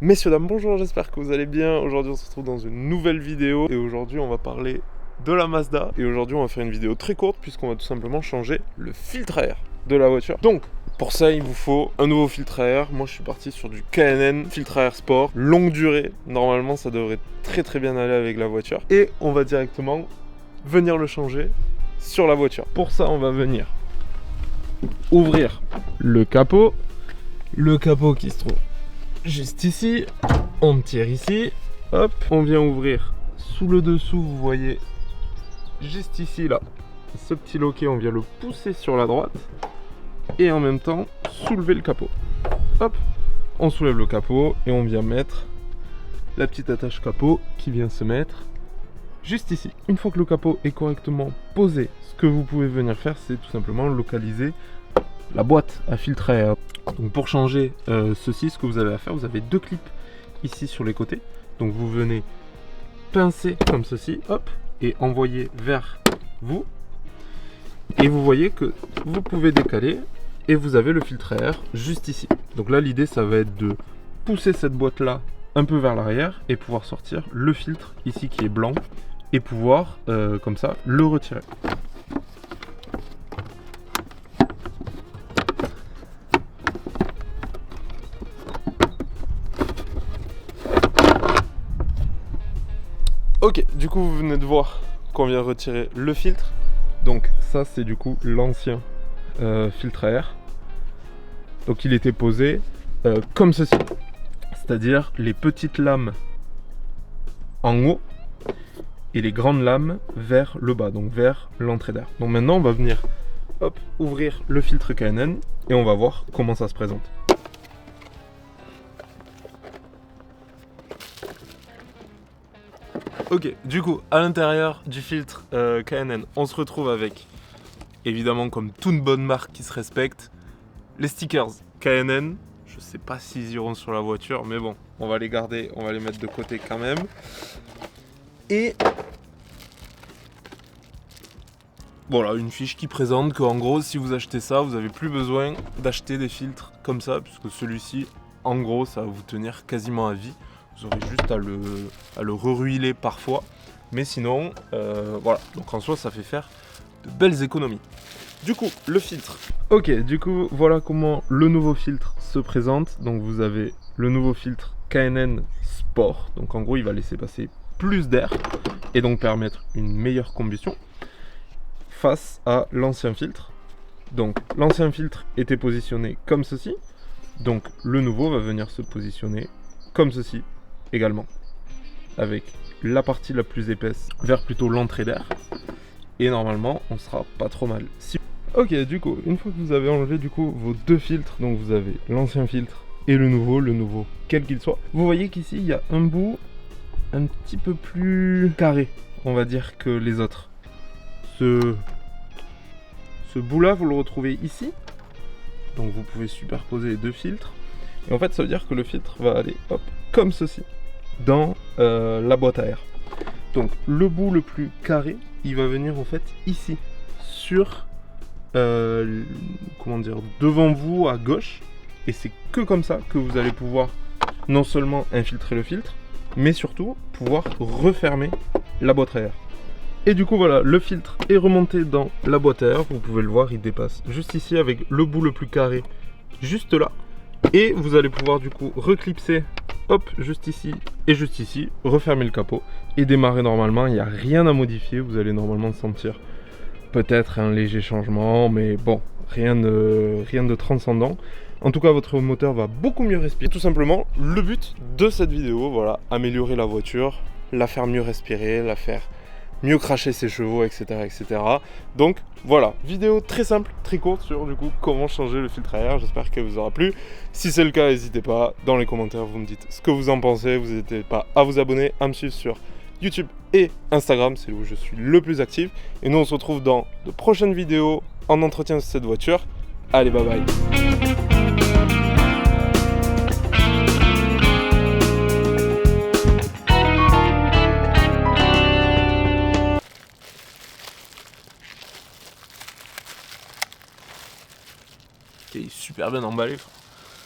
Messieurs, dames, bonjour, j'espère que vous allez bien. Aujourd'hui on se retrouve dans une nouvelle vidéo et aujourd'hui on va parler de la Mazda. Et aujourd'hui on va faire une vidéo très courte puisqu'on va tout simplement changer le filtre à air de la voiture. Donc pour ça il vous faut un nouveau filtre à air. Moi je suis parti sur du K&N filtre à air sport, longue durée. Normalement ça devrait très bien aller avec la voiture. Et on va directement venir le changer sur la voiture. Pour ça on va venir ouvrir le capot qui se trouve juste ici, on tire ici, hop, on vient ouvrir sous le dessous, vous voyez, juste ici là, ce petit loquet, on vient le pousser sur la droite et en même temps soulever le capot. Hop, on soulève le capot et on vient mettre la petite attache capot qui vient se mettre juste ici. Une fois que le capot est correctement posé, ce que vous pouvez venir faire, c'est tout simplement localiser la boîte à filtre à air. Donc pour changer ceci, ce que vous avez à faire, vous avez deux clips ici sur les côtés. Donc vous venez pincer comme ceci, hop, et envoyer vers vous. Et vous voyez que vous pouvez décaler et vous avez le filtre à air juste ici. Donc là l'idée ça va être de pousser cette boîte là un peu vers l'arrière et pouvoir sortir le filtre ici qui est blanc et pouvoir comme ça le retirer. Ok, du coup vous venez de voir qu'on vient retirer le filtre. Donc ça c'est du coup l'ancien filtre à air. Donc il était posé comme ceci. C'est-à-dire les petites lames en haut et les grandes lames vers le bas, donc vers l'entrée d'air. Donc maintenant on va venir hop, ouvrir le filtre K&N et on va voir comment ça se présente. Ok, du coup, à l'intérieur du filtre K&N, on se retrouve avec, évidemment comme toute bonne marque qui se respecte, les stickers K&N. Je sais pas s'ils iront sur la voiture, mais bon, on va les garder, on va les mettre de côté quand même. Et voilà, une fiche qui présente qu'en gros, si vous achetez ça, vous n'avez plus besoin d'acheter des filtres comme ça, puisque celui-ci, en gros, ça va vous tenir quasiment à vie. Vous aurez juste à le reruiler parfois. Mais sinon, voilà. Donc en soi, ça fait faire de belles économies. Du coup, le filtre. Ok, du coup, voilà comment le nouveau filtre se présente. Donc vous avez le nouveau filtre K&N Sport. Donc en gros, il va laisser passer plus d'air et donc permettre une meilleure combustion face à l'ancien filtre. Donc l'ancien filtre était positionné comme ceci. Donc le nouveau va venir se positionner comme ceci également, avec la partie la plus épaisse vers plutôt l'entrée d'air, et normalement on sera pas trop mal. Ok, du coup, une fois que vous avez enlevé du coup vos deux filtres, donc vous avez l'ancien filtre et le nouveau quel qu'il soit, vous voyez qu'ici il y a un bout un petit peu plus carré, on va dire, que les autres. Ce bout là vous le retrouvez ici, donc vous pouvez superposer les deux filtres, et en fait ça veut dire que le filtre va aller hop comme ceci dans la boîte à air. Donc le bout le plus carré, il va venir en fait ici sur comment dire, devant vous à gauche, et c'est que comme ça que vous allez pouvoir non seulement infiltrer le filtre, mais surtout pouvoir refermer la boîte à air. Et du coup voilà, le filtre est remonté dans la boîte à air, vous pouvez le voir, il dépasse juste ici avec le bout le plus carré juste là, et vous allez pouvoir du coup reclipser hop, juste ici et juste ici, refermer le capot et démarrer normalement. Il n'y a rien à modifier, vous allez normalement sentir peut-être un léger changement, mais bon, rien de transcendant. En tout cas, votre moteur va beaucoup mieux respirer. Tout simplement, le but de cette vidéo, voilà, améliorer la voiture, la faire mieux respirer, la faire mieux cracher ses chevaux, etc., etc. Donc voilà, vidéo très simple, très courte sur du coup comment changer le filtre à air. J'espère qu'elle vous aura plu. Si c'est le cas, n'hésitez pas, dans les commentaires, vous me dites ce que vous en pensez. Vous n'hésitez pas à vous abonner, à me suivre sur YouTube et Instagram, c'est où je suis le plus actif. Et nous on se retrouve dans de prochaines vidéos en entretien de cette voiture. Allez, bye bye. Il est super bien emballé.